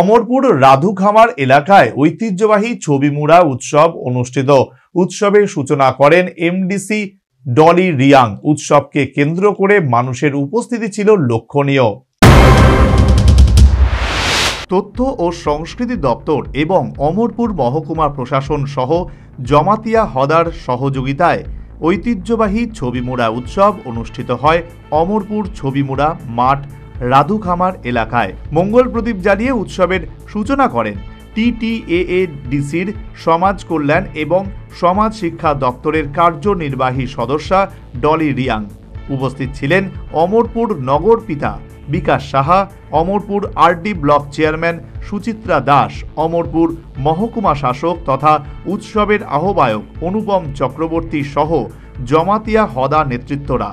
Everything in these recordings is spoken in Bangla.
অমরপুর রাধুখামার এলাকায় ঐতিহ্যবাহী ছবিমুড়া উৎসব অনুষ্ঠিত। উৎসবের সূচনা করেন এমডিসি ডলি রিয়াং। উৎসবকে কেন্দ্র করে মানুষের উপস্থিতি ছিল লক্ষণীয়। তথ্য ও সংস্কৃতি দপ্তর এবং অমরপুর মহকুমা প্রশাসন সহ জমাতিয়া হদার সহযোগিতায় ঐতিহ্যবাহী ছবিমুড়া উৎসব অনুষ্ঠিত হয় অমরপুর ছবিমুড়া মাঠ রাধুখামার এলাকায়। মঙ্গল প্রদীপ জ্বালিয়ে উৎসবের সূচনা করেন টিটিএএডিসির সমাজ কল্যাণ এবং সমাজ শিক্ষা দপ্তরের কার্যনির্বাহী সদস্যা ডলি রিয়াং। উপস্থিত ছিলেন অমরপুর নগর পিতা Bikash Saha, Amarpur RD block chairman Suchitra Das, Amarpur মহকুমা শাসক তথা উৎসবের আহ্বায়ক অনুপম চক্রবর্তী সহ জমাতিয়া হদা নেতৃত্বরা।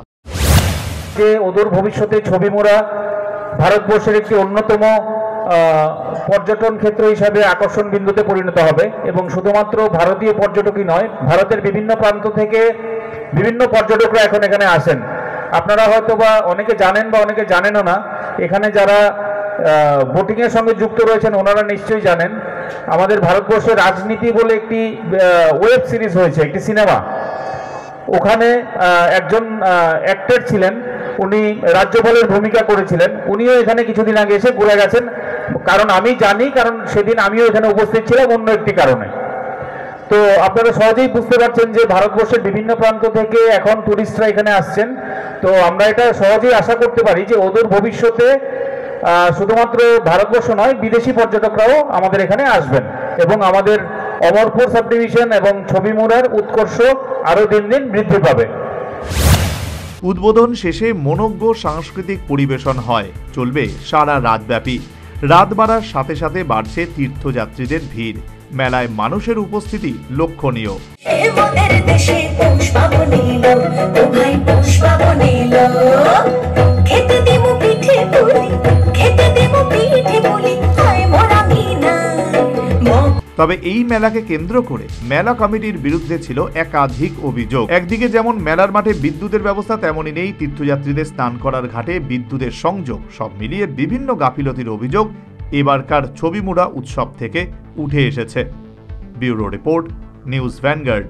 অদূর ভবিষ্যতে ছবিমুড়া ভারতবর্ষের একটি অন্যতম পর্যটন ক্ষেত্র হিসাবে আকর্ষণ বিন্দুতে পরিণত হবে এবং শুধুমাত্র ভারতীয় পর্যটকই নয়, ভারতের বিভিন্ন প্রান্ত থেকে বিভিন্ন পর্যটকরা এখন এখানে আসেন। আপনারা হয়তো বা অনেকে জানেন বা অনেকে জানেনও না। এখানে যারা বোটিংয়ের সঙ্গে যুক্ত রয়েছেন ওনারা নিশ্চয়ই জানেন, আমাদের ভারতবর্ষের রাজনীতি বলে একটি ওয়েব সিরিজ হয়েছে, একটি সিনেমা। ওখানে একজন অ্যাক্টর ছিলেন, উনি রাজ্যপালের ভূমিকা করেছিলেন। উনিও এখানে কিছুদিন আগে এসে ঘুরে গেছেন। কারণ আমি জানি, কারণ সেদিন আমিও এখানে উপস্থিত ছিলাম অন্য একটি কারণে। তো আপনারা সহজেই বুঝতে পারছেন যে ভারতবর্ষের বিভিন্ন প্রান্ত থেকে এখন টুরিস্টরা এখানে আসছেন। তো আমরা এটা সহজেই আশা করতে পারি যে অদূর ভবিষ্যতে শুধুমাত্র ভারতবর্ষ নয়, বিদেশি পর্যটকরাও আমাদের এখানে আসবেন এবং আমাদের অমরপুর সাব ডিভিশন এবং ছবিমুড়ার উৎকর্ষ আরও দিন দিন বৃদ্ধি পাবে। উদ্বোধন শেষে মনোজ্ঞ সাংস্কৃতিক পরিবেশন হয়, চলবে সারা রাতব্যাপী। রাত বাড়ার সাথে সাথে বাড়ছে তীর্থযাত্রীদের ভিড়। মেলায় মানুষের উপস্থিতি লক্ষণীয়। তবে এই মেলাকে কেন্দ্র করে মেলা কমিটির বিরুদ্ধে ছিল একাধিক অভিযোগ। একদিকে যেমন মেলার মাঠে বিদ্যুতের ব্যবস্থা, তেমনই নেই তীর্থযাত্রীদের স্নান করার ঘাটে বিদ্যুতের সংযোগ। সব মিলিয়ে বিভিন্ন গাফিলতির অভিযোগ এবারকার ছবিমুড়া উৎসব থেকে উঠে এসেছে। Bureau report, news vanguard.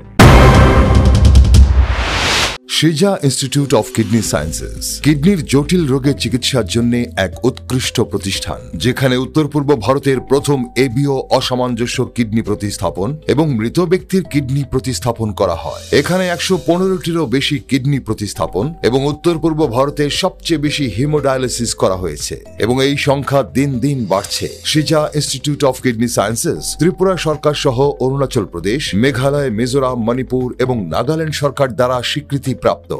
সিজা ইনস্টিটিউট অফ কিডনি সায়েন্সেস কিডনির জটিল রোগের চিকিৎসার জন্য এক উৎকৃষ্ট প্রতিষ্ঠান, যেখানে উত্তর পূর্ব ভারতের প্রথম এবিও অসামঞ্জস্য কিডনি প্রতিস্থাপন এবং মৃত ব্যক্তির কিডনি প্রতিস্থাপন করা হয়। এখানে 115টিরও বেশি কিডনি প্রতিস্থাপন এবং উত্তর পূর্ব ভারতের সবচেয়ে বেশি হিমোডায়ালিসিস করা হয়েছে এবং এই সংখ্যা দিন দিন বাড়ছে। সিজা institute of kidney sciences Tripura সরকার সহ অরুণাচল প্রদেশ, মেঘালয়, মিজোরাম, মণিপুর এবং নাগাল্যান্ড সরকার দ্বারা স্বীকৃতি প্রাপ্ত।